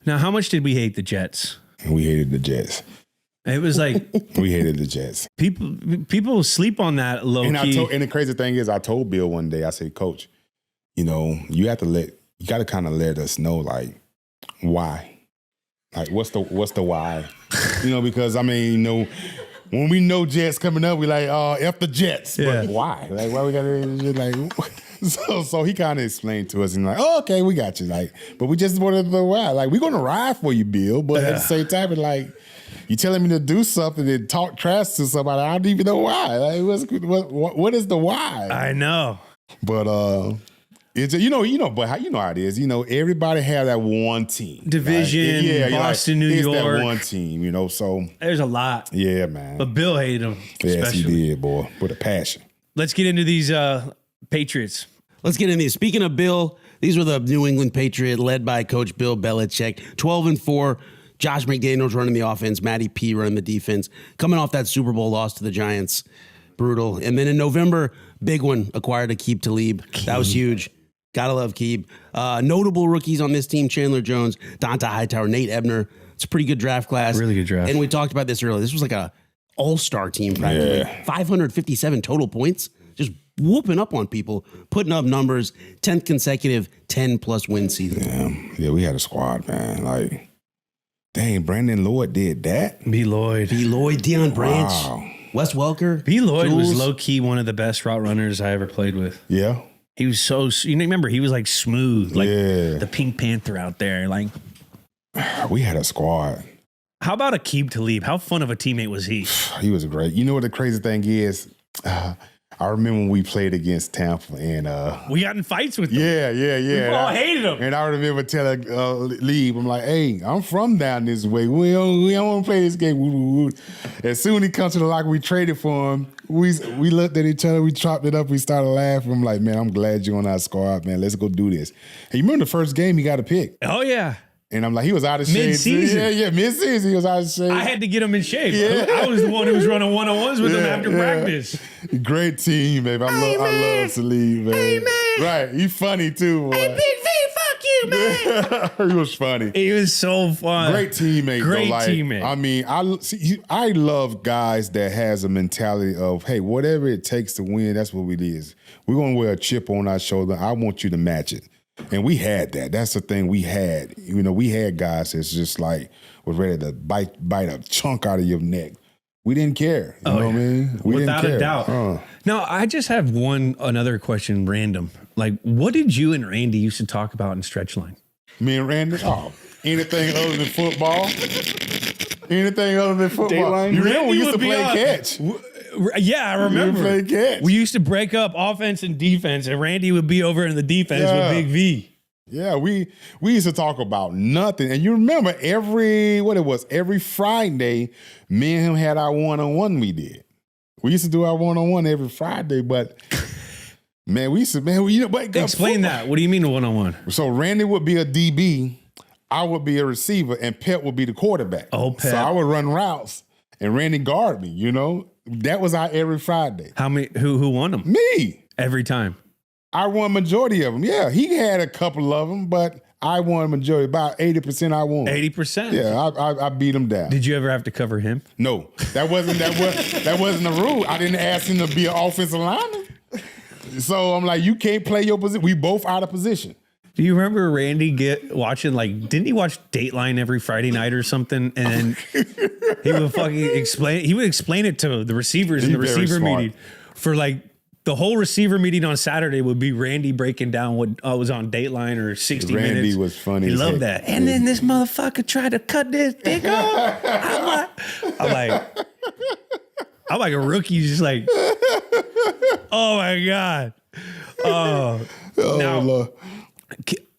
Now, how much did we hate the Jets? We hated the Jets. It was like we hated the Jets. People sleep on that low key. And the crazy thing is, I told Bill one day, I said, Coach, you got to kind of let us know, like, why? Like, what's the why? Because when we know Jets coming up, we like, F the Jets. Yeah. But why? Like, why we got to like? So he kind of explained to us and like, oh, okay, we got you. Like, but we just wanted to know why. Like, we're gonna ride for you, Bill. But at the same time, it's like, you telling me to do something and talk trash to somebody, I don't even know why. Like, what is the why? I know. But it's but how it is. Everybody have that one team. Division, Boston, New York. That one team, so. There's a lot. Yeah, man. But Bill hated them. Yes, he did, boy, with a passion. Let's get into these Patriots. Let's get into these. Speaking of Bill, these were the New England Patriots led by Coach Bill Belichick, 12-4. Josh McDaniels running the offense, Matty P running the defense, coming off that Super Bowl loss to the Giants. Brutal. And then in November, big one, acquired Aqib Talib. That was huge. Gotta love Aqib. Notable rookies on this team, Chandler Jones, Donta Hightower, Nate Ebner. It's a pretty good draft class. Really good draft. And we talked about this earlier. This was like a all-star team practically. Yeah. 557 total points. Just whooping up on people, putting up numbers, 10th consecutive 10-plus win season. Yeah, we had a squad, man. Like, dang, Brandon Lloyd did that? B. Lloyd, Deion Branch, Wow. Wes Welker. B. Lloyd Jules. was low-key one of the best route runners I ever played with. Yeah. He was so, remember, he was like smooth, like Yeah. the Pink Panther out there. Like, We had a squad. how about Aqib Talib? How fun of a teammate was he? He was great. You know what the crazy thing is? I remember when we played against Tampa and We got in fights with them. yeah. We all hated him. And I remember telling Lee, I'm like, hey, I'm from down this way. We don't want to play this game. As soon as he comes to the locker, we traded for him. We looked at each other, we chopped it up, we started laughing. I'm like, man, I'm glad you're on our squad, man. Let's go do this. And you remember the first game he got a pick? Oh, yeah. And I'm like, he was out of shape. Mid-season. Yeah, mid-season. He was out of shape. I had to get him in shape. Yeah. I was the one who was running one-on-ones with him after practice. Great team, baby. I love Salim, man. Hey, man. Right. He's funny, too, boy. Hey, Big V, fuck you, man. He was funny. He was so fun. Great teammate. Great though. Like, teammate. I mean, I love guys that has a mentality of, hey, whatever it takes to win, that's what it is. We're going to wear a chip on our shoulder. I want you to match it. And we had that. That's the thing we had. We had guys that's just like was ready to bite a chunk out of your neck. We didn't care. You know what I mean? We Without didn't care. a doubt. Now, I just have another question, random. Like, what did you and Randy used to talk about in stretch line? Me and Randy? Anything other than football? Anything other than football? Dayline? You remember we Randy used to would be play on- catch. Yeah, I remember. We used to play catch. We used to break up offense and defense, and Randy would be over in the defense with Big V. Yeah, we used to talk about nothing. And you remember every Friday, me and him had our one-on-one we did. We used to do our one-on-one every Friday, but man, Explain that. What do you mean one-on-one? So Randy would be a DB, I would be a receiver, and Pep would be the quarterback. Oh, Pep. So I would run routes, and Randy guard me, That was our every Friday. How many? Who won them? Me. Every time. I won majority of them. Yeah, he had a couple of them, but I won majority. About 80% I won. 80%? Yeah, I beat him down. Did you ever have to cover him? No, that wasn't the rule. I didn't ask him to be an offensive lineman. So I'm like, you can't play your position. We both out of position. Do you remember Randy watching, didn't he watch Dateline every Friday night or something? And he would explain it to the receivers in the receiver meeting for the whole receiver meeting on Saturday would be Randy breaking down what was on Dateline or 60 Minutes. Randy was funny. He loved that. And then this motherfucker tried to cut this dick off. I'm like a rookie, just like, oh my God. Now, Lord.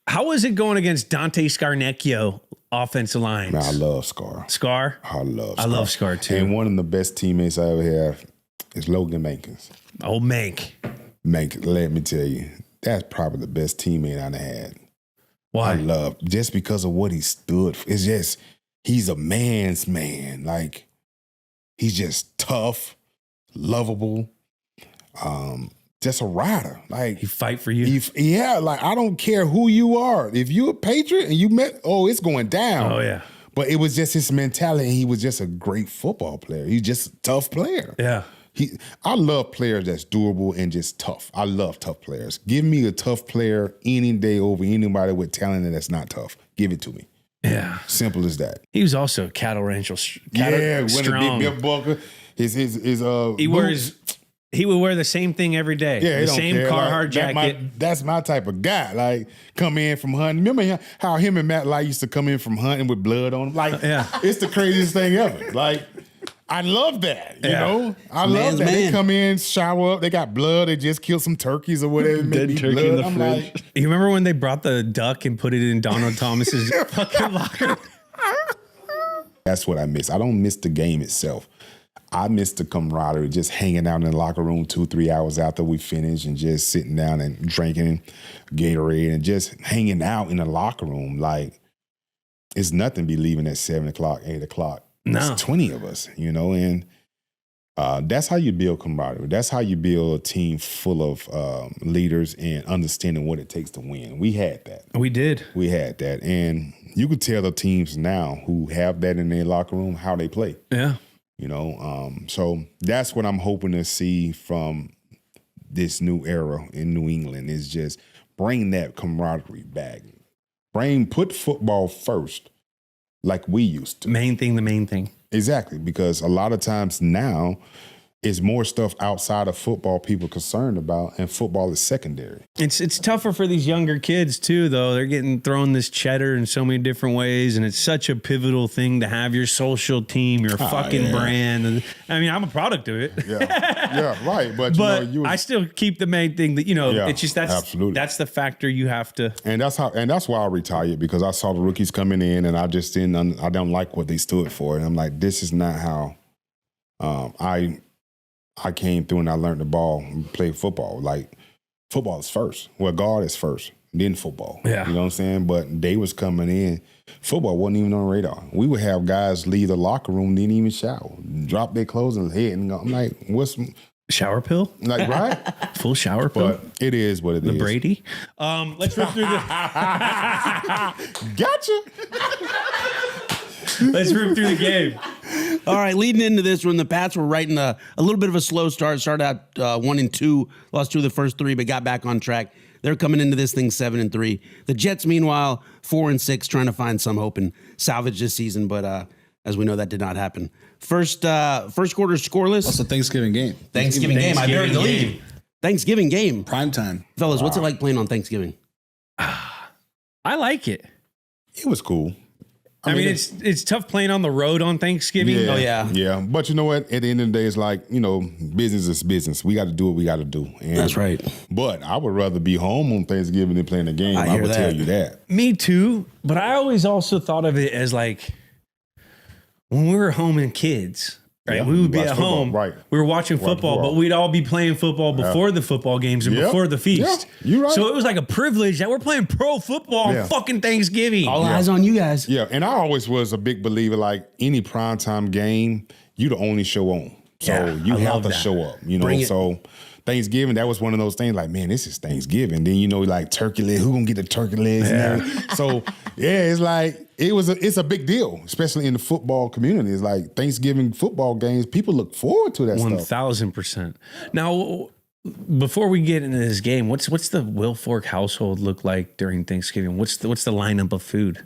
how is it going against Dante Scarnecchio offensive lines? Man, I love Scar. Scar? I love Scar too. And one of the best teammates I ever have is Logan Mankins. Oh, Mank. Mank, let me tell you, that's probably the best teammate I've had. Why? I love just because of what he stood for. It's just, he's a man's man. He's just tough, lovable. just a rider. Like He fight for you. yeah, like I don't care who you are. If you're a Patriot and you met, it's going down. Oh, yeah. But it was just his mentality. And he was just a great football player. He's just a tough player. Yeah. I love players that's durable and just tough. I love tough players. Give me a tough player any day over anybody with talent that's not tough. Give it to me. Yeah. Simple as that. He was also a cattle rancher. When Strong. a big Biff Bucker, He would wear the same thing every day. Yeah, the same Carhartt jacket. That's my type of guy. Like, come in from hunting. Remember how him and Matt Light used to come in from hunting with blood on them? Like, it's the craziest thing ever. Like, I love that, you know? I love that. They come in, shower up, they got blood, they just killed some turkeys or whatever. Dead turkey blood. in the I'm fridge. like, you remember when they brought the duck and put it in Donald Thomas's fucking locker? that's what I miss. I don't miss the game itself. I miss the camaraderie, just hanging out in the locker room 2-3 hours after we finish and just sitting down and drinking Gatorade and just hanging out in the locker room. Like, it's nothing to be leaving at 7 o'clock, 8 o'clock. No. It's 20 of us, and that's how you build camaraderie. That's how you build a team full of leaders and understanding what it takes to win. We had that. We did. We had that. And you could tell the teams now who have that in their locker room how they play. Yeah. So that's what I'm hoping to see from this new era in New England is just bring that camaraderie back. Put football first like we used to. The main thing. Exactly, because a lot of times now it's more stuff outside of football people are concerned about, and football is secondary. It's tougher for these younger kids too, though. They're getting thrown this cheddar in so many different ways, and it's such a pivotal thing to have your social team, your fucking brand. And I mean, I'm a product of it. Yeah, right. But I still keep the main thing that it's just absolutely. That's the factor you have to. And that's why I retired, because I saw the rookies coming in, and I just I don't like what they stood for, and I'm like, this is not how I came through and I learned the ball and played football. Like, football is first. Well, guard is first, then football. Yeah. You know what I'm saying? But they was coming in. Football wasn't even on the radar. We would have guys leave the locker room, didn't even shower, drop their clothes in the head and go. I'm like, what's... Shower pill? Like, right? Full shower pill? But it is what it is. The Brady? Let's rip through the... Gotcha. Let's rip through the game. All right, leading into this one, the Pats were right in a little bit of a slow start. Started out 1-2, lost 2 of the first 3, but got back on track. They're coming into this thing 7-3. The Jets, meanwhile, 4-6, trying to find some hope and salvage this season, but as we know, that did not happen. First quarter scoreless. Also, Thanksgiving game. Thanksgiving game. I buried the lead. Thanksgiving game. Prime time. Fellas, what's it like playing on Thanksgiving? I like it. It was cool. I mean, it's tough playing on the road on Thanksgiving. Oh, yeah. Yeah. But you know what? At the end of the day, it's like, business is business. We got to do what we got to do. And, That's right. But I would rather be home on Thanksgiving than playing a game. I would tell you that. Me too. But I always also thought of it as like when we were home and kids, right? Yeah, we would be watch at football, home. right. We were watching football, but we'd all be playing football before the football games and before the feast. Yeah, you're right. So it was like a privilege that we're playing pro football on fucking Thanksgiving. All eyes on you guys. Yeah, and I always was a big believer, like any primetime game, you the only show on. So you have to show up, Bring it. So Thanksgiving, that was one of those things like, man, this is Thanksgiving. Then, like turkey leg, who gonna get the turkey legs? And everything? So, it's like, it's a big deal, especially in the football community. It's like Thanksgiving football games, people look forward to that stuff. 1,000%. Now, before we get into this game, what's the Wilfork household look like during Thanksgiving? What's the lineup of food?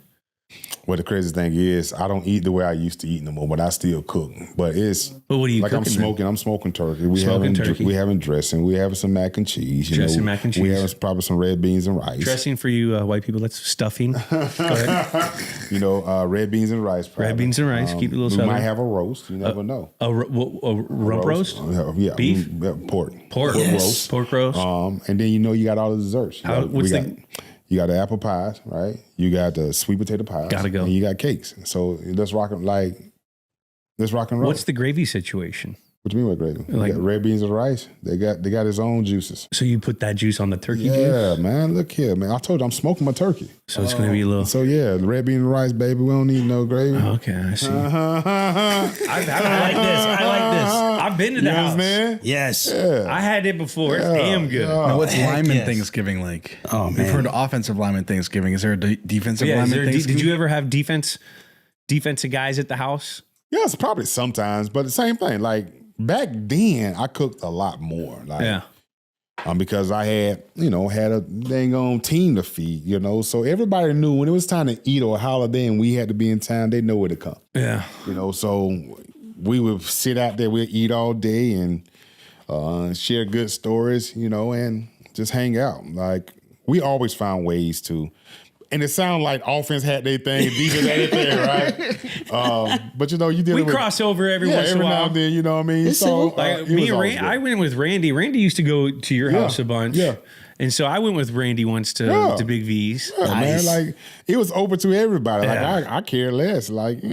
Well, the crazy thing is, I don't eat the way I used to eat no more, but I still cook. But what are you like cooking? I'm smoking turkey. We having dressing. We having some mac and cheese. Mac and cheese. We having probably some red beans and rice. Dressing for you white people, that's stuffing. Go ahead. Red beans and rice. Probably. Red beans and rice. Keep it a little We southern. might have a roast. You never know. A rump roast? Yeah. Beef? Pork. Roast. Pork roast. And then you got all the desserts. You got the apple pies, right? You got the sweet potato pies. Gotta go. And you got cakes. So let's rock and roll. What's the gravy situation? What do you mean what gravy? Like- They got red beans and rice. They got his own juices. So you put that juice on the turkey juice? Yeah, man. Look here, man. I told you I'm smoking my turkey. So it's going to be a little... So yeah, the red bean and rice, baby. We don't need no gravy. Okay, I see. I like this. I like this. I've been to the house. Man. Yes. I had it before. It's damn good. Now, what's lineman yes. Thanksgiving like? Oh, We've man. heard offensive lineman Thanksgiving. Is there a defensive Yeah, lineman Thanksgiving? did you ever have defensive guys at the house? Yes, probably sometimes, but the same thing. Like back then, I cooked a lot more. Like, Yeah. Because I had a dang on team to feed, So everybody knew when it was time to eat or a holiday and we had to be in town, they know where to come. Yeah. So we would sit out there, we'd eat all day and share good stories, and just hang out. Like we always found ways to. And it sounded like offense had their thing, defense had their thing, right? But you did We it with, cross over every once in every a now while. and then, you know what I mean? So Like it me was and always Randy, I good. went with Randy. Randy used to go to your house a bunch. Yeah. And so I went with Randy once to Big V's. Yeah, Nice. man, like it was open to everybody. Yeah. Like I care less. Like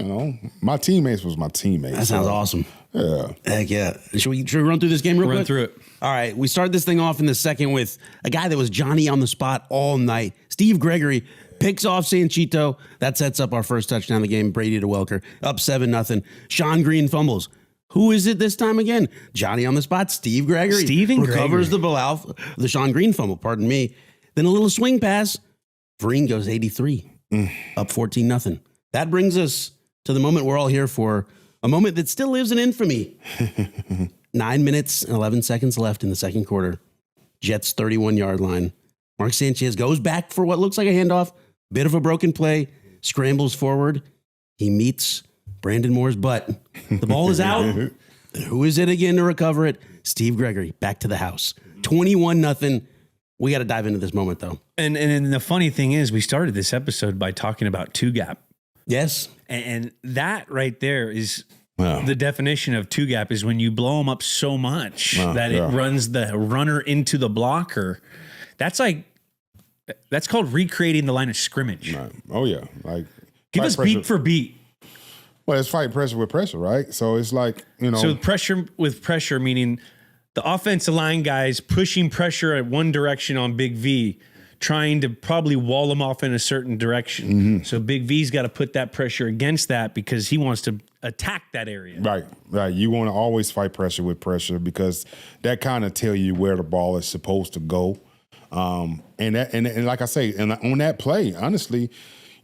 my teammates was my teammates. That sounds awesome. Yeah. Heck yeah. Should we run through this game real quick? Run through it. All right. We start this thing off in the second with a guy that was Johnny on the spot all night. Steve Gregory picks off Sanchito. That sets up our first touchdown of the game. Brady to Welker. Up 7-0. Sean Green fumbles. Who is it this time again? Johnny on the spot. Steve Gregory. Steven recovers Gregory. the Sean Green fumble. Pardon me. Then a little swing pass. Vereen goes 83. Up 14-0. That brings us to the moment we're all here for. A moment that still lives in infamy. 9 minutes and 11 seconds left in the second quarter. Jets 31-yard line. Mark Sanchez goes back for what looks like a handoff. Bit of a broken play. Scrambles forward. He meets Brandon Moore's butt. The ball is out. And who is it again to recover it? Steve Gregory back to the house. 21-0. We got to dive into this moment though. And the funny thing is, we started this episode by talking about two gap. Yes. And that right there is Wow. the definition of two gap is when you blow them up so much that it yeah. runs the runner into the blocker. That's called recreating the line of scrimmage. Right. Oh yeah. Like Give fight us pressure. beat for beat. Well, it's fight pressure with pressure, right? So it's like So pressure with pressure, meaning the offensive line guys pushing pressure at one direction on Big V, trying to probably wall him off in a certain direction. Mm-hmm. So Big V's got to put that pressure against that because he wants to attack that area. Right. You want to always fight pressure with pressure because that kind of tell you where the ball is supposed to go. And like I say, and on that play, honestly,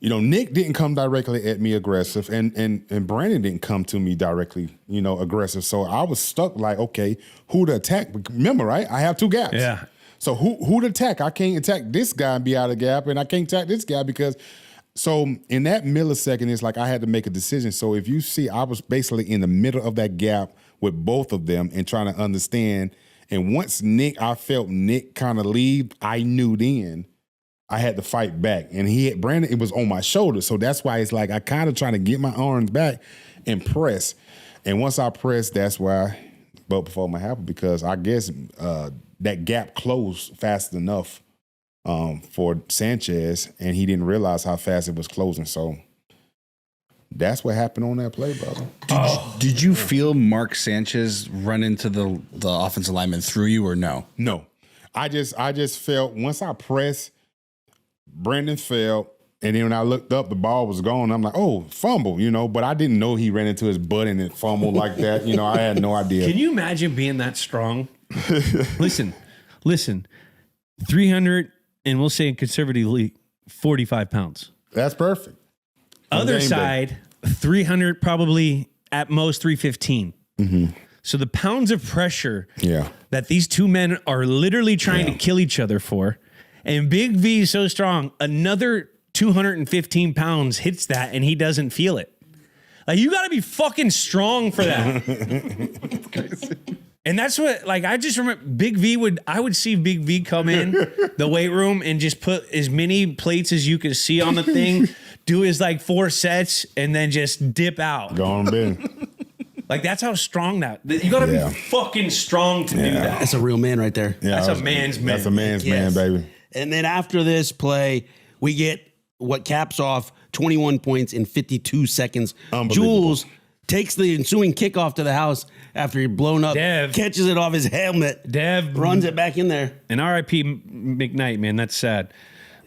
Nick didn't come directly at me aggressive, and Brandon didn't come to me directly, aggressive. So I was stuck like, okay, who to attack? Remember, right? I have two gaps. Yeah. So who to attack? I can't attack this guy and be out of gap, and I can't attack this guy because. So in that millisecond, it's like I had to make a decision. So if you see, I was basically in the middle of that gap with both of them and trying to understand. And once I felt Nick kind of leave, I knew then I had to fight back. And Brandon, it was on my shoulder. So that's why it's like I kind of trying to get my arms back and press. And once I pressed, that's why but before my happened because I guess that gap closed fast enough for Sanchez, and he didn't realize how fast it was closing. So that's what happened on that play, brother. Did you feel Mark Sanchez run into the offensive lineman through you or no? No. I just felt once I pressed, Brandon fell, and then when I looked up, the ball was gone. I'm like, oh, fumble, but I didn't know he ran into his butt and it fumbled like that. I had no idea. Can you imagine being that strong? Listen, 300, and we'll say conservatively 45 pounds. That's perfect. Other game day. side, 300, probably at most 315. Mm-hmm. So the pounds of pressure Yeah. that these two men are literally trying to kill each other for, and Big V is so strong, another 215 pounds hits that and he doesn't feel it. Like, you got to be fucking strong for that. And that's what, I just remember I would see Big V come in the weight room and just put as many plates as you could see on the thing, do his 4 sets, and then just dip out. Go on, Ben. That's how strong you got to be fucking strong to do that. That's a real man right there. Yeah, That's a man's man. That's a man's Yes. man, baby. And then after this play, we get what caps off 21 points in 52 seconds. Unbelievable. Jules takes the ensuing kickoff to the house after he'd blown up, Dev. catches it off his helmet, Dev runs it back in there. And R.I.P. McKnight, man, that's sad.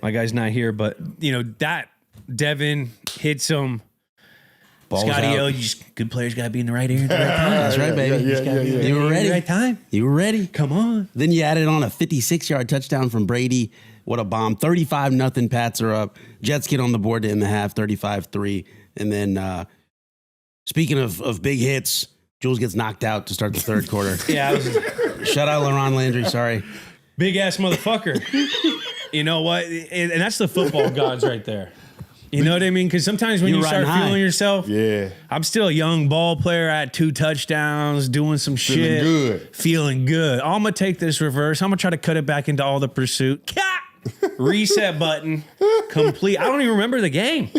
My guy's not here, but that Devin hits him. Balls Scotty out. O, good players got to be in the right area at the right time. That's right, baby. You were ready. Right time. You were ready. Come on. Then you added on a 56-yard touchdown from Brady. What a bomb. 35-0 Pats are up. Jets get on the board to end the half, 35-3. And then speaking of big hits, Jules gets knocked out to start the third quarter. Yeah. Shout out LaRon Landry, sorry. Big ass motherfucker. You know what? And that's the football gods right there. You know what I mean? Because sometimes when you start feeling yourself, I'm still a young ball player. I had 2 touchdowns, doing some shit. Feeling good. I'm going to take this reverse. I'm going to try to cut it back into all the pursuit. Reset button. Complete. I don't even remember the game.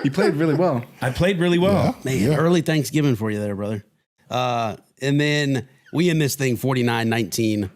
You played really well. I played really well. Man, early Thanksgiving for you there, brother. And then we end this thing 49-19.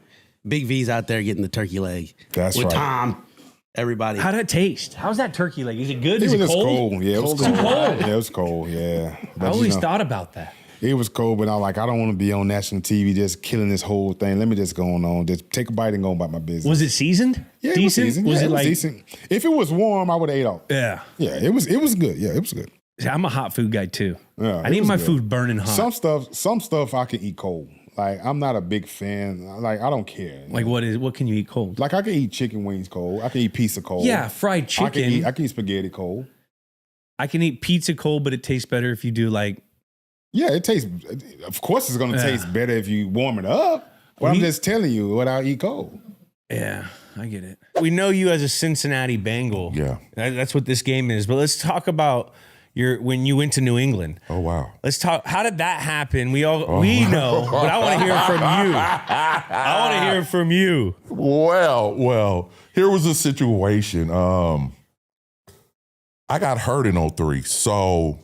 Big V's out there getting the turkey leg. That's with right. Tom. Everybody. How'd it taste? How's that turkey leg? Is it good? It Is was it just cold? cold. Yeah, it was cold. Too cold. Yeah, it was cold. Yeah. I But, always thought about that. It was cold, but I was like, I don't want to be on national TV just killing this whole thing. Let me just go on. Just take a bite and go about my business. Was it seasoned? Yeah, Decent? it was seasoned. Was Yeah, it like decent? If it was warm, I would have ate off. Yeah. Yeah, it was good. Yeah, it was good. I'm a hot food guy too. Yeah, I it need was my good. food burning hot. Some stuff I can eat cold. Like, I'm not a big fan. Like, I don't care. Like what can you eat cold? Like, I can eat chicken wings cold. I can eat pizza cold. Yeah, fried chicken. I can eat spaghetti cold. I can eat pizza cold, but it tastes better if you do like. Yeah, it tastes. Of course, it's going to taste better if you warm it up. But I'm just telling you what I eat cold. Yeah, I get it. We know you as a Cincinnati Bengal. Yeah. That's what this game is. But let's talk about when you went to New England. Oh wow. Let's talk. How did that happen? We know, but I want to hear it from you. I want to hear it from you. Well, here was a situation. I got hurt in 03, so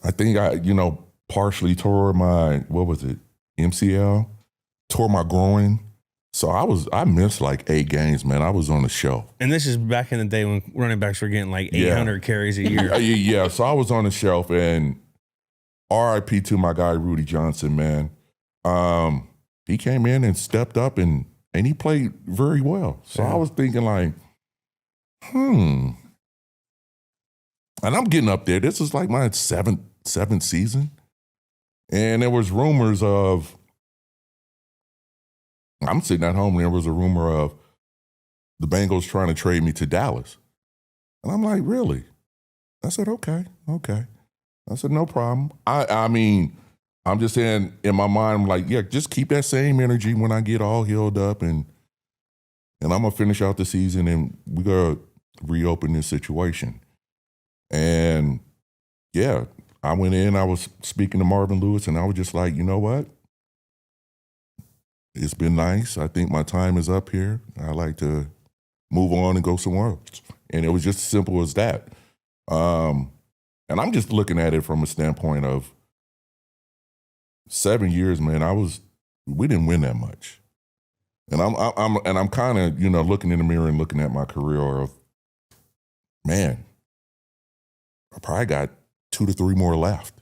I think I, partially tore my, MCL, tore my groin. So I missed like 8 games, man. I was on the shelf. And this is back in the day when running backs were getting like 800 carries a year. Yeah, so I was on the shelf, and RIP to my guy, Rudy Johnson, man. He came in and stepped up and he played very well. So I was thinking like, And I'm getting up there. This is like my seventh season. And there was rumors of, I'm sitting at home and there was a rumor of the Bengals trying to trade me to Dallas. And I'm like, really? I said, okay. I said, no problem. I mean, I'm just saying in my mind, I'm like, yeah, just keep that same energy when I get all healed up and I'm going to finish out the season and we got to reopen this situation. And yeah, I went in, I was speaking to Marvin Lewis and I was just like, you know what? It's been nice. I think my time is up here. I like to move on and go somewhere else. And it was just as simple as that. And I'm just looking at it from a standpoint of 7 years, man. We didn't win that much. And I'm kind of, looking in the mirror and looking at my career of, man, I probably got 2 to 3 more left.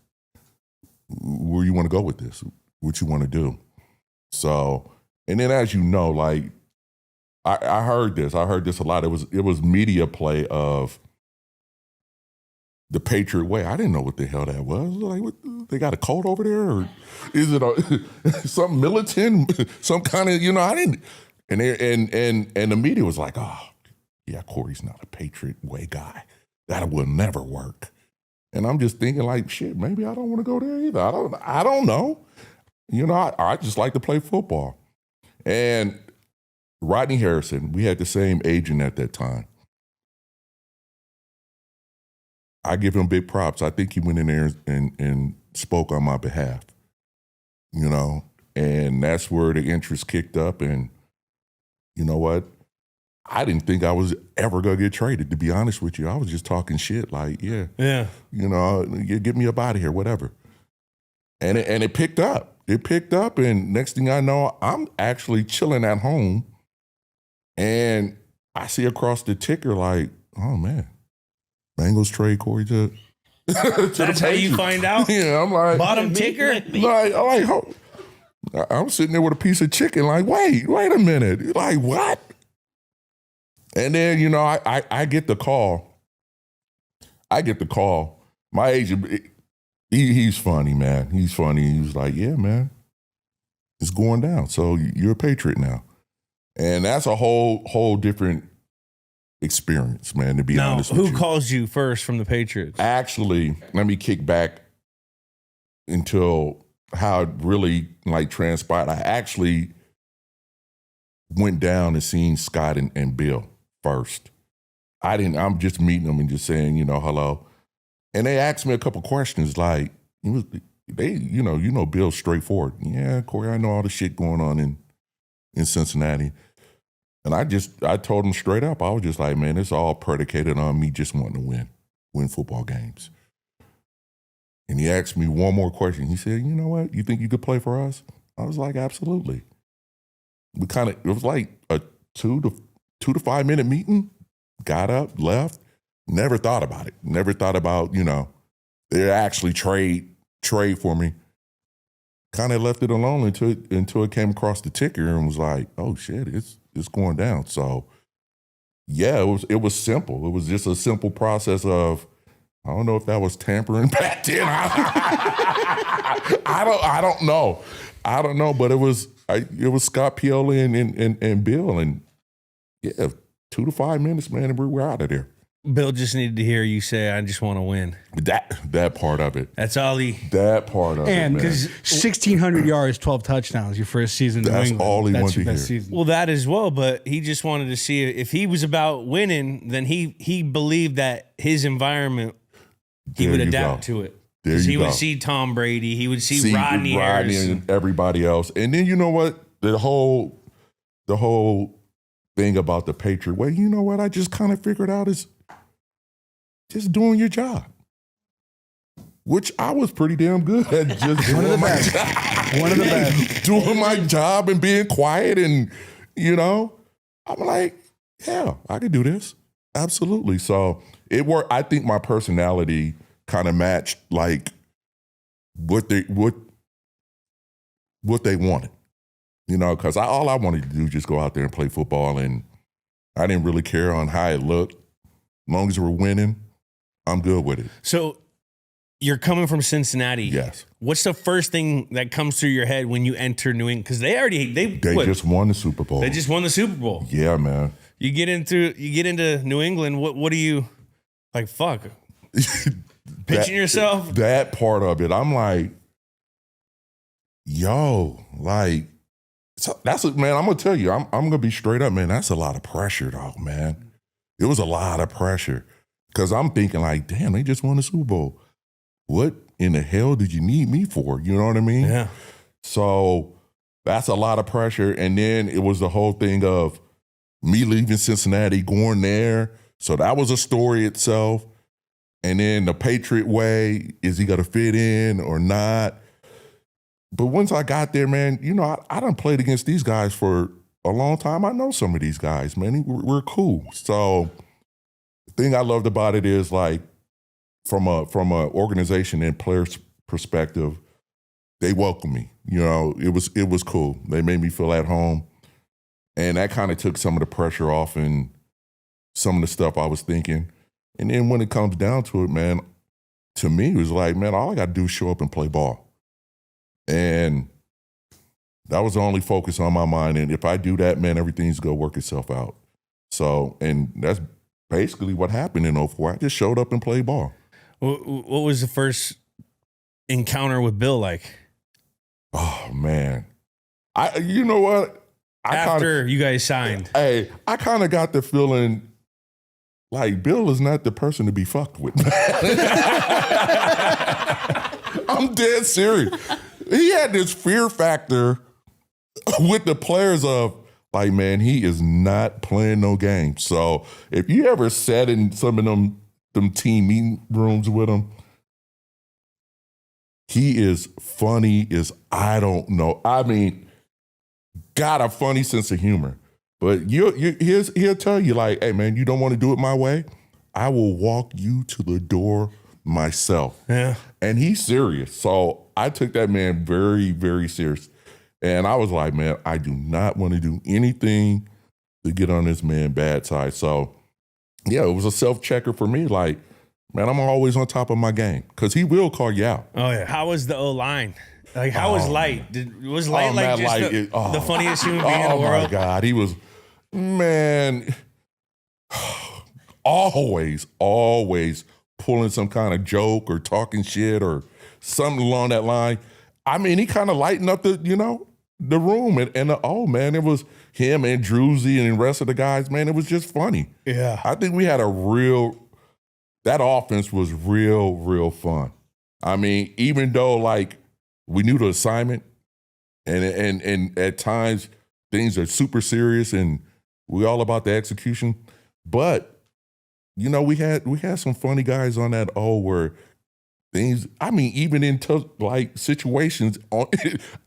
Where you want to go with this? What you want to do? So, and then as you know, like I heard this a lot. It was media play of the Patriot way. I didn't know what the hell that was. Like, what, they got a cult over there, or is it something militant, some kind of, I didn't. And the media was like, oh, yeah, Corey's not a Patriot way guy. That will never work. And I'm just thinking like, shit, maybe I don't want to go there either. I don't know. I just like to play football. And Rodney Harrison, we had the same agent at that time. I give him big props. I think he went in there and spoke on my behalf, and that's where the interest kicked up. And you know what? I didn't think I was ever going to get traded, to be honest with you. I was just talking shit like, yeah, get me up out of here, whatever. And it picked up. It picked up, and next thing I know, I'm actually chilling at home, and I see across the ticker like, oh, man, Bengals trade Corey to That's how you find out? Yeah, I'm like, Bottom ticker? I'm sitting there with a piece of chicken, like, wait a minute. Like, what? And then, you know, I get the call. My agent, he's funny, man. He's funny. He was like, yeah, man, it's going down. So you're a Patriot now. And that's a whole different experience, man, to be honest with you. Who calls you first from the Patriots? Actually, let me kick back until how it really like transpired. I actually went down and seen Scott and Bill first. I'm just meeting them and just saying, you know, hello. And they asked me a couple questions like, Bill's straightforward. Yeah, Corey, I know all the shit going on in Cincinnati. And I told him straight up, I was just like, man, it's all predicated on me just wanting to win football games. And he asked me one more question. He said, you know what? You think you could play for us? I was like, absolutely. It was like a 2 to 5 minute meeting. Got up, left. Never thought about it. Never thought about, you know, they actually trade for me. Kind of left it alone until it came across the ticker and was like, oh shit, it's going down. So yeah, it was simple. It was just a simple process of, I don't know if that was tampering back then. I don't know. I don't know, but it was Scott Pioli and Bill, and yeah, 2 to 5 minutes, man, and we're out of there. Bill just needed to hear you say, I just want to win. That part of it. That's all he... That part of it, man. Because 1,600 yards, 12 touchdowns, your first season in New That's England. all he That's wanted your to best hear. season. Well, that as well, but he just wanted to see if he was about winning, then he believed that his environment, he There would you adapt go. to it. There Because you he go. would see Tom Brady, he would see Rodney Harris. and everybody else. And then you know what? The whole thing about the Patriot way, you know what I just kind of figured out is just doing your job. Which I was pretty damn good at just doing my job. One of the best. Doing my job and being quiet and, you know, I'm like, yeah, I can do this. Absolutely. So it worked. I think my personality kind of matched like what they wanted, you know, because all I wanted to do was just go out there and play football, and I didn't really care on how it looked. As long as we're winning, I'm good with it. So you're coming from Cincinnati. Yes. What's the first thing that comes through your head when you enter New England? Because they Just won the Super Bowl. They just won the Super Bowl. Yeah, man. You get into New England. What do you like? Fuck. Pitching yourself. That part of it, I'm like, yo, like, so that's it, man. I'm gonna tell you, I'm gonna be straight up, man. That's a lot of pressure, dog, man. It was a lot of pressure because I'm thinking like, damn, they just won the Super Bowl. What in the hell did you need me for? You know what I mean? Yeah. So that's a lot of pressure. And then it was the whole thing of me leaving Cincinnati, going there. So that was a story itself. And then the Patriot way, is he going to fit in or not? But once I got there, man, you know, I done played against these guys for a long time. I know some of these guys, man. We're cool. So the thing I loved about it is like from a organization and players perspective, they welcomed me. You know, it was cool. They made me feel at home. And that kind of took some of the pressure off and some of the stuff I was thinking. And then when it comes down to it, man, to me, it was like, man, all I got to do is show up and play ball. And that was the only focus on my mind. And if I do that, man, everything's going to work itself out. So, and that's basically what happened in 04. I just showed up and played ball. What was the first encounter with Bill like? Oh, man. You know what? After you guys signed. I kind of got the feeling like Bill is not the person to be fucked with. I'm dead serious. He had this fear factor with the players of like, man, he is not playing no games. So if you ever sat in some of them team meeting rooms with him, he is funny as I don't know. I mean, got a funny sense of humor. But he'll tell you like, hey, man, you don't want to do it my way? I will walk you to the door myself. Yeah. And he's serious. So I took that man very, very serious. And I was like, man, I do not want to do anything to get on this man's bad side. So, yeah, it was a self-checker for me. Like, man, I'm always on top of my game because he will call you out. Oh, yeah. How was the O-line? Like, how was Light? Was Light Oh, like Matt just Light the funniest human being in the Oh, world? my God. He was, man, always pulling some kind of joke or talking shit or something along that line. I mean, he kind of lightened up the room. Man, it was him and Druzy and the rest of the guys, man, it was just funny. Yeah. I think we had that offense was real fun. I mean, even though, like, we knew the assignment and at times things are super serious and we all about the execution, but, we had some funny guys on that where things, I mean, even in tough, like, situations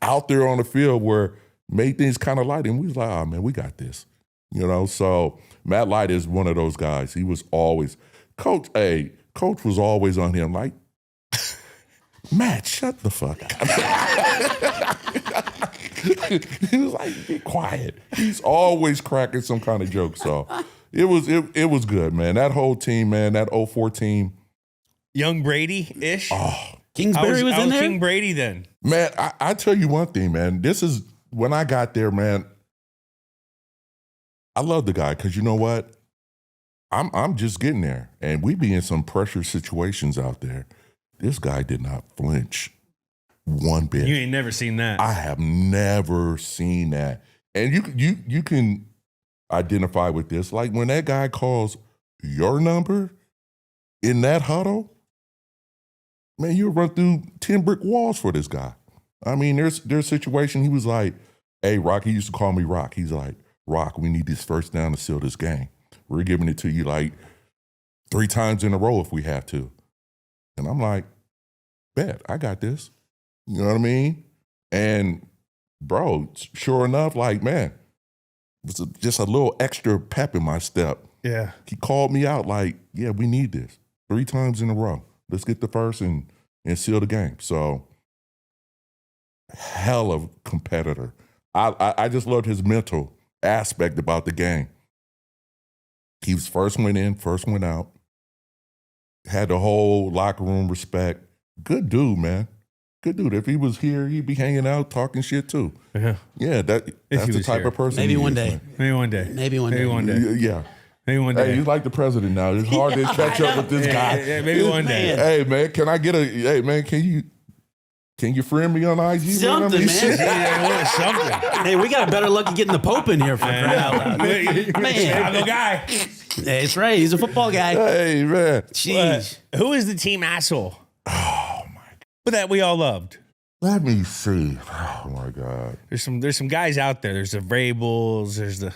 out there on the field where made things kind of light, and we was like, oh, man, we got this. So Matt Light is one of those guys. He was always, Coach was always on him, like, Matt, shut the fuck up. He was like, be quiet. He's always cracking some kind of joke. So it was good, man. That whole team, man, that 04 team. Young Brady-ish? Oh, Kingsbury was in there? King Brady then? man, I tell you one thing, man. This is, when I got there, man, I love the guy because you know what? I'm just getting there. And we be in some pressure situations out there. This guy did not flinch one bit. You ain't never seen that. I have never seen that. And you can identify with this. Like when that guy calls your number in that huddle, man, you'll run through 10 brick walls for this guy. I mean, there's a situation, he was like, hey, Rock, he used to call me Rock. He's like, Rock, we need this first down to seal this game. We're giving it to you like 3 times in a row if we have to. And I'm like, bet, I got this. You know what I mean? And bro, sure enough, like, man, it was just a little extra pep in my step. Yeah. He called me out like, yeah, we need this 3 times in a row. Let's get the first and seal the game. So, hell of a competitor. I just loved his mental aspect about the game. He was first one in, first one out. Had the whole locker room respect. Good dude, man. Good dude. If he was here, he'd be hanging out, talking shit too. Yeah, that's he the was type here. of person. Maybe he one is, day. man. Maybe one day. Maybe one Maybe day. one day. Yeah. Maybe one Hey, day. he's like the president now. It's hard to catch up with this guy. Yeah, maybe one day. Hey, man, can I get hey, man, can you friend me on IG? Something, man. Yeah, something. Hey, we got better luck of getting the Pope in here for crying out loud. Man. Chicago guy. That's right. He's a football guy. Hey, man. Jeez. Who is the team asshole? Oh my! But that we all loved. Let me see. Oh, my God. There's some guys out there. There's the Vrabels. There's the.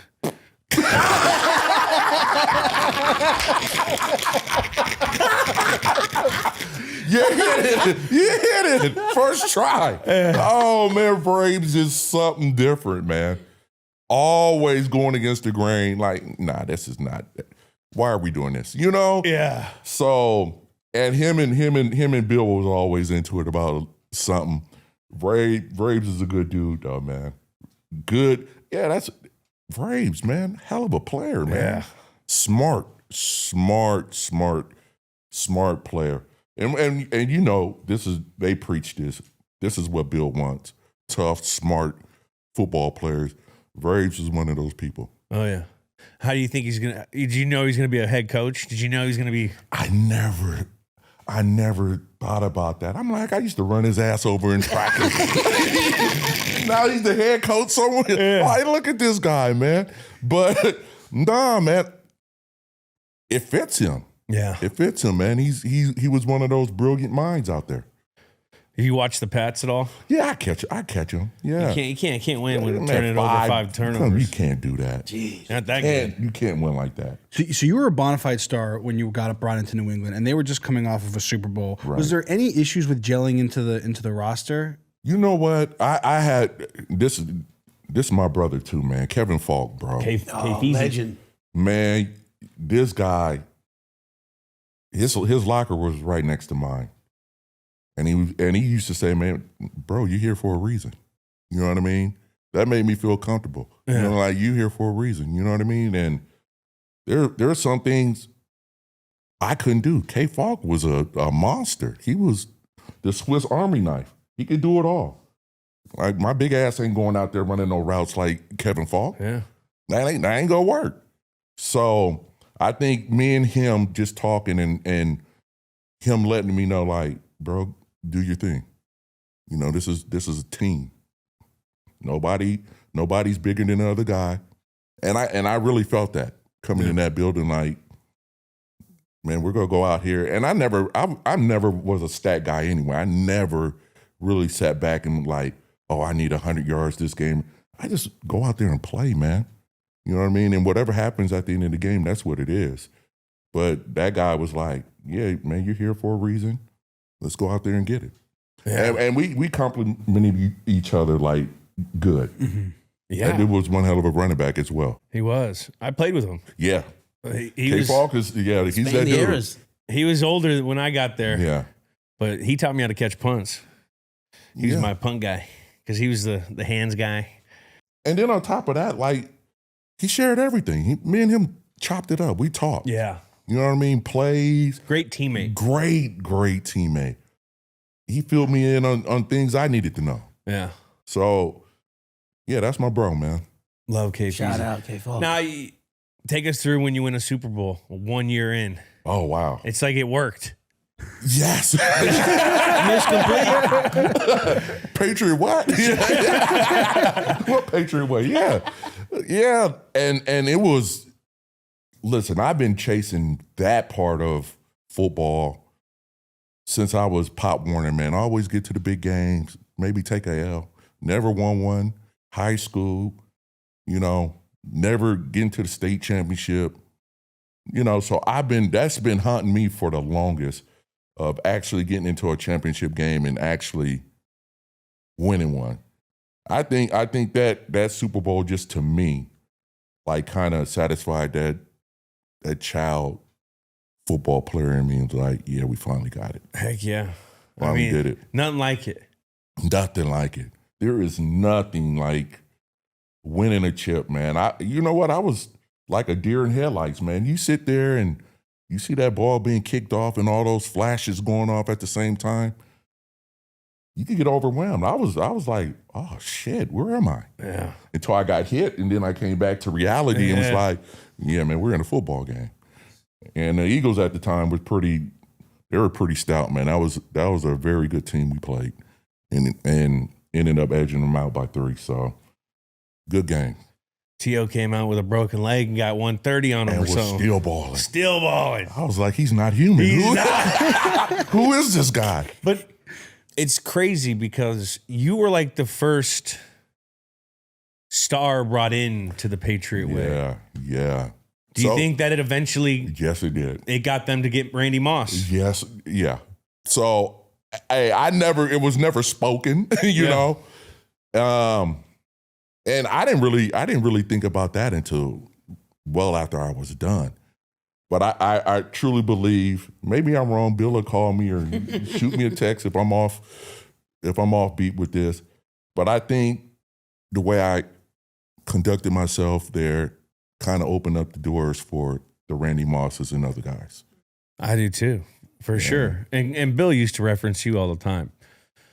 You hit it. First try. Oh, man, Braves is something different, man. Always going against the grain. Like, nah, this is not. Why are we doing this? You know? Yeah. So, and him and Bill was always into it about something. Braves is a good dude, though, man. Good. Yeah, that's Braves, man. Hell of a player, man. Yeah. Smart player. And you know, they preach this. This is what Bill wants. Tough, smart football players. Braves is one of those people. Oh yeah. How do you think he's gonna? Did you know he's gonna be a head coach? Did you know he's gonna be? I never thought about that. I'm like, I used to run his ass over in practice. Now he's the head coach somewhere. Yeah. Like, look at this guy, man. But nah, man, it fits him. Yeah. It fits him, man. He was one of those brilliant minds out there. You watch the Pats at all? Yeah, I catch him. Yeah. You can't win when Man, turning over 5 turnovers. You can't do that. Jeez. Not that good. You can't win like that. So you were a bona fide star when you got brought into New England, and they were just coming off of a Super Bowl. Right. Was there any issues with gelling into the roster? You know what? I had this is my brother too, man. Kevin Falk, bro. Oh, legend. Man, this guy, his locker was right next to mine. And he used to say, man, bro, you're here for a reason. You know what I mean? That made me feel comfortable. Yeah. You know, like you here for a reason. You know what I mean? And there are some things I couldn't do. K. Falk was a monster. He was the Swiss Army knife. He could do it all. Like my big ass ain't going out there running no routes like Kevin Falk. Yeah. That ain't gonna work. So I think me and him just talking and him letting me know, like, bro, do your thing. You know, this is a team. Nobody's bigger than the other guy. And I really felt that coming in that building, like, man, we're gonna go out here. And I never was a stat guy anyway. I never really sat back and like, oh, I need 100 yards this game. I just go out there and play, man. You know what I mean? And whatever happens at the end of the game, that's what it is. But that guy was like, yeah, man, you're here for a reason. Let's go out there and get it. Yeah. And we complimented each other like good. Mm-hmm. Yeah. And it was one hell of a running back as well. He was. I played with him. Yeah. He was, Falk is, yeah, he's that dude. Eras. he was older when I got there. Yeah. But he taught me how to catch punts. He was my punt guy because he was the hands guy. And then on top of that, like, he shared everything. Me and him chopped it up. We talked. Yeah. You know what I mean? Plays. Great teammate. Great teammate. He filled me in on things I needed to know. Yeah. So, yeah, that's my bro, man. Love K. Shout out K. Falk. Now, take us through when you win a Super Bowl 1 year in. Oh, wow. It's like it worked. Yes. Patriot what? What Patriot what? Yeah. Yeah. And it was, listen, I've been chasing that part of football since I was Pop Warner, man. I always get to the big games, maybe take a L. Never won one. High school, never getting to the state championship. So that's been haunting me for the longest, of actually getting into a championship game and actually winning one. I think that Super Bowl, just to me, like, kind of satisfied that child football player in me. And was like, yeah, we finally got it. Heck yeah. Finally did it. Nothing like it. Nothing like it. There is nothing like winning a chip, man. You know what? I was like a deer in headlights, man. You sit there and you see that ball being kicked off and all those flashes going off at the same time. You could get overwhelmed. I was like, oh shit, where am I? Yeah. Until I got hit, and then I came back to reality and was like, yeah, man, we're in a football game. And the Eagles at the time were pretty stout, man. That was a very good team we played, and ended up edging them out by 3. So good game. T.O. came out with a broken leg and got 130 on him And or was something. still balling. Still balling. I was like, he's not human. He's not. Who is this guy? But it's crazy because you were like the first star brought in to the Patriot way. Yeah. Do you think that it eventually... Yes, it did. It got them to get Randy Moss? Yes, yeah. So, it was never spoken, you know? And I didn't really think about that until well after I was done. But I truly believe, maybe I'm wrong, Bill will call me or shoot me a text if I'm off beat with this. But I think the way I conducted myself there kind of opened up the doors for the Randy Mosses and other guys. I do too, for sure. And Bill used to reference you all the time.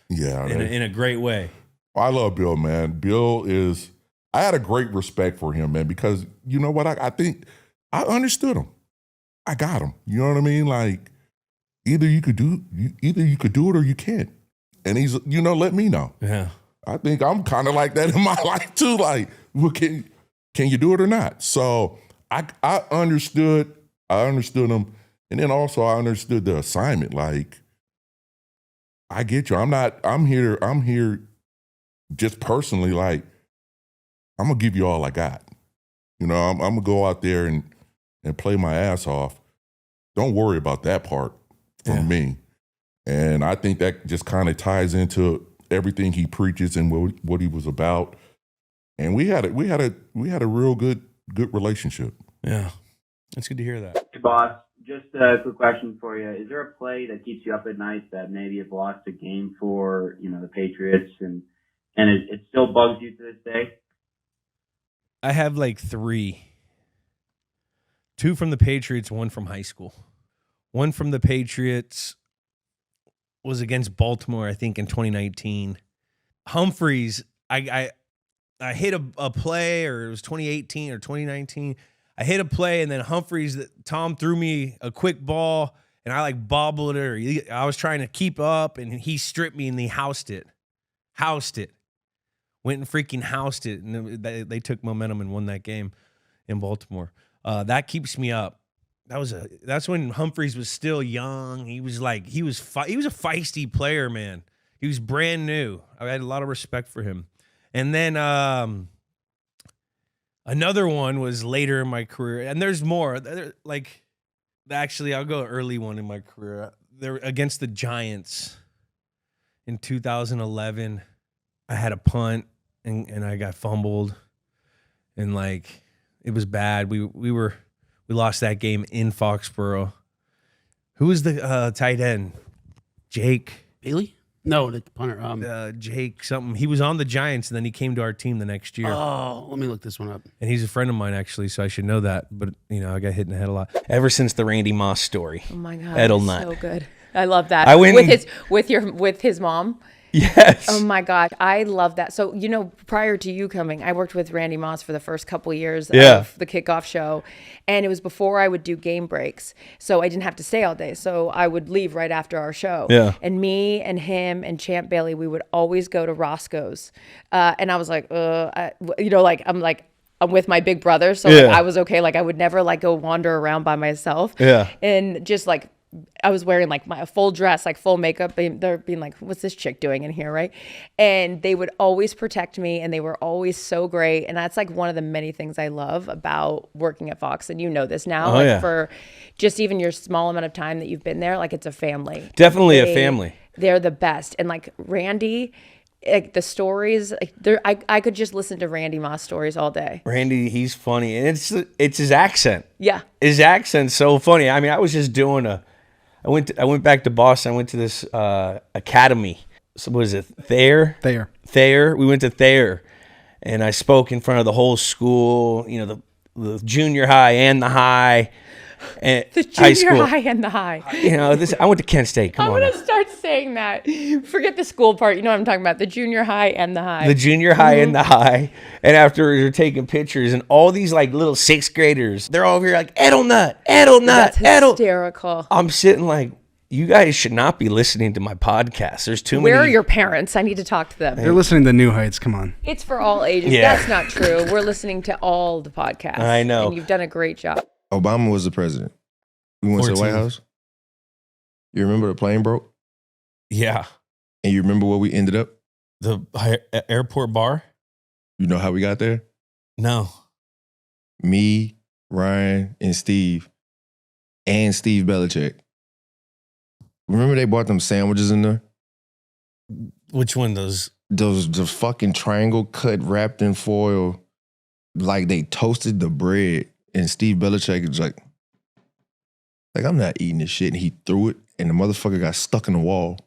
Yeah. In a great way. I love Bill, man. I had a great respect for him, man, because you know what? I think I understood him. I got him. You know what I mean? Like, either you could do it or you can't. And he's, let me know. Yeah. I think I'm kind of like that in my life too. Like, well, can you do it or not? So I understood him. And then also I understood the assignment. Like, I get you. I'm here just personally, like, I'm going to give you all I got. I'm going to go out there and play my ass off. Don't worry about that part for me. And I think that just kind of ties into everything he preaches and what he was about. And we had a real good relationship. Yeah. It's good to hear that. Boss, Just a quick question for you. Is there a play that keeps you up at night that maybe you've lost a game for, the Patriots and it still bugs you to this day? I have like 3. 2 from the Patriots, 1 from high school. 1 from the Patriots was against Baltimore, I think, in 2019. Humphreys, I hit a play, or it was 2018 or 2019. I hit a play, and then Humphreys, Tom threw me a quick ball, and I like bobbled it, or I was trying to keep up, and he stripped me, and he housed it. Went and freaking housed it, and they took momentum and won that game in Baltimore. That keeps me up. That's when Humphreys was still young. He was a feisty player, man. He was brand new. I had a lot of respect for him. And then another one was later in my career, and there's more. Actually, I'll go early one in my career. They're against the Giants in 2011. I had a punt and I got fumbled, and it was bad. We lost that game in Foxborough. Who was the tight end? Jake Bailey? No, the punter. Jake something. He was on the Giants, and then he came to our team the next year. Oh, let me look this one up. And he's a friend of mine, actually, so I should know that. But, I got hit in the head a lot. Ever since the Randy Moss story. Oh, my God. Edelman. So good. I love that. I went with his mom. Yes. Oh my God, I love that. So, prior to you coming, I worked with Randy Moss for the first couple of years of the kickoff show. And it was before I would do game breaks. So I didn't have to stay all day. So I would leave right after our show. Yeah. And me and him and Champ Bailey, we would always go to Roscoe's. And I was like, I'm with my big brother. So I was okay. I would never go wander around by myself. Yeah. And just I was wearing my full dress, full makeup. They're being like, what's this chick doing in here, right? And they would always protect me, and they were always so great. And that's one of the many things I love about working at Fox. And you know this now, for just even your small amount of time that you've been there, it's a family. Definitely a family. They're the best. And Randy, the stories, I could just listen to Randy Moss stories all day. Randy, he's funny. And it's his accent. Yeah. His accent's so funny. I mean, I was just doing I went back to Boston. I went to this academy. So what is it? Thayer. We went to Thayer, and I spoke in front of the whole school. The junior high and the high, and The high junior school. high and the high. I went to Kent State. Come I'm on. going to start saying that. Forget the school part. You know what I'm talking about. The junior high and the high. The junior high and the high, and after you're taking pictures, and all these little 6th graders, they're all over here Edelnut. That's hysterical. I'm sitting you guys should not be listening to my podcast. There's too many. Where are your parents? I need to talk to them. They're listening to New Heights. Come on. It's for all ages. Yeah. That's not true. We're listening to all the podcasts. I know. And you've done a great job. Obama was the president. We went to the White House. You remember the plane broke? Yeah. And you remember where we ended up? The airport bar? You know how we got there? No. Me, Ryan, and Steve Belichick. Remember they bought them sandwiches in there? Which one? Those The fucking triangle cut wrapped in foil. They toasted the bread. And Steve Belichick is like, I'm not eating this shit. And he threw it, and the motherfucker got stuck in the wall.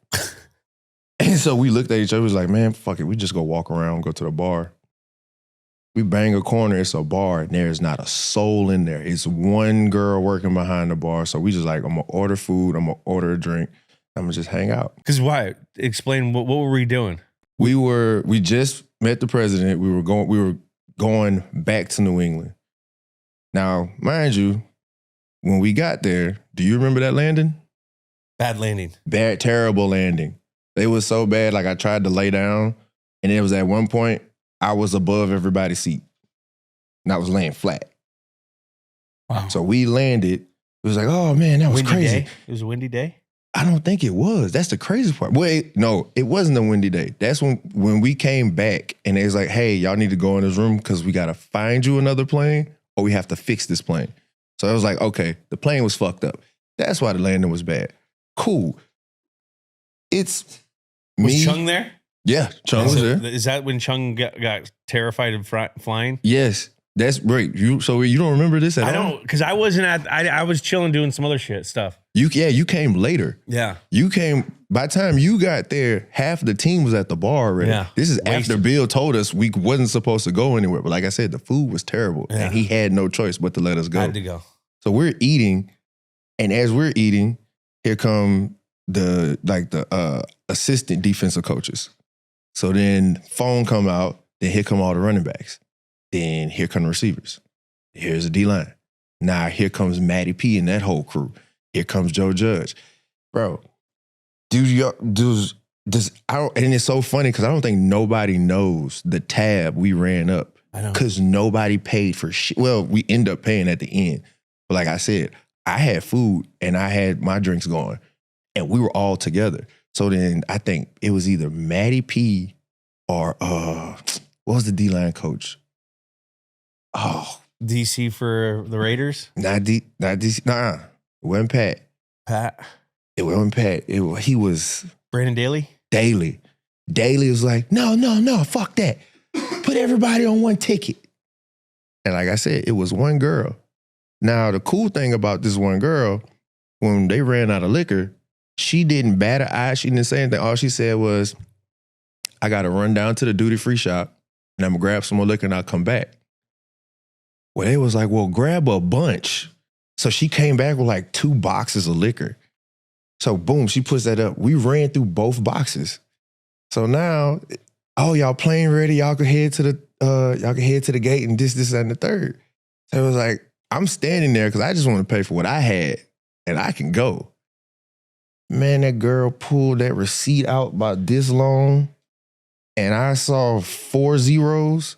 And so we looked at each other, was like, man, fuck it. We just go walk around, go to the bar. We bang a corner, it's a bar, and there's not a soul in there. It's one girl working behind the bar. So we just I'm going to order food, I'm going to order a drink, I'm going to just hang out. Because why? Explain, what were we doing? We just met the president. We were going back to New England. Now, mind you, when we got there, do you remember that landing? Bad landing. Bad, terrible landing. It was so bad, I tried to lay down, and it was at one point, I was above everybody's seat. And I was laying flat. Wow. So we landed. It was oh man, that was Windy crazy. day? It was a windy day? I don't think it was. That's the crazy part. Wait, no, it wasn't a windy day. That's when we came back, and it was hey, y'all need to go in this room because we got to find you another plane, or we have to fix this plane. So I was okay, the plane was fucked up. That's why the landing was bad. Cool. It's Was me. Chung there? Yeah, Chung was there. Is that when Chung got terrified of flying? Yes. That's great. So you don't remember this at all? I don't, because I wasn't I was chilling doing some other shit stuff. You came later. Yeah. You came, by the time you got there, half the team was at the bar already. Yeah. This is Wasted. after Bill told us we wasn't supposed to go anywhere. But like I said, the food was terrible. Yeah. And he had no choice but to let us go. I had to go. So we're eating, and as we're eating, here come the assistant defensive coaches. So then phone come out, then here come all the running backs. Then here come the receivers. Here's the D-line. Now here comes Matty P and that whole crew. Here comes Joe Judge. Bro, and it's so funny because I don't think nobody knows the tab we ran up. I know. Because nobody paid for shit. Well, we end up paying at the end. But like I said, I had food and I had my drinks going. And we were all together. So then I think it was either Matty P or what was the D-line coach? Oh, DC for the Raiders? not DC. Nah, it wasn't Pat. Pat. It wasn't Pat. He was Brandon Daly? Daly. Daly was like, no, fuck that. Put everybody on one ticket. And like I said, it was one girl. Now, the cool thing about this one girl, when they ran out of liquor, she didn't bat an eye. She didn't say anything. All she said was, I got to run down to the duty-free shop and I'm going to grab some more liquor and I'll come back. Well, they was like, well, grab a bunch. So she came back with like 2 boxes of liquor. So boom, she puts that up. We ran through both boxes. So now, y'all plane ready. Y'all can head to the gate and this, that, and the third. So it was like, I'm standing there because I just want to pay for what I had and I can go. Man, that girl pulled that receipt out about this long and I saw 4 zeros.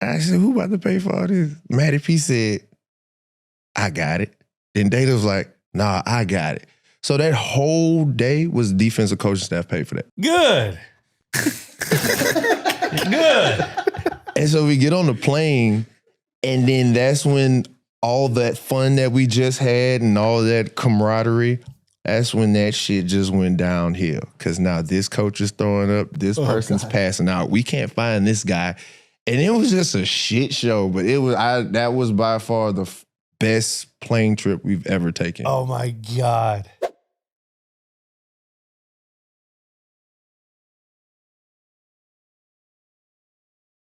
I said, who about to pay for all this? Matty P said, I got it. Then Data was like, nah, I got it. So that whole day was defensive coaching staff paid for that. Good. Good. And so we get on the plane, and then that's when all that fun that we just had and all that camaraderie, that's when that shit just went downhill. Because now this coach is throwing up, this person's passing out. We can't find this guy. And it was just a shit show, but that was by far the best plane trip we've ever taken. Oh my God.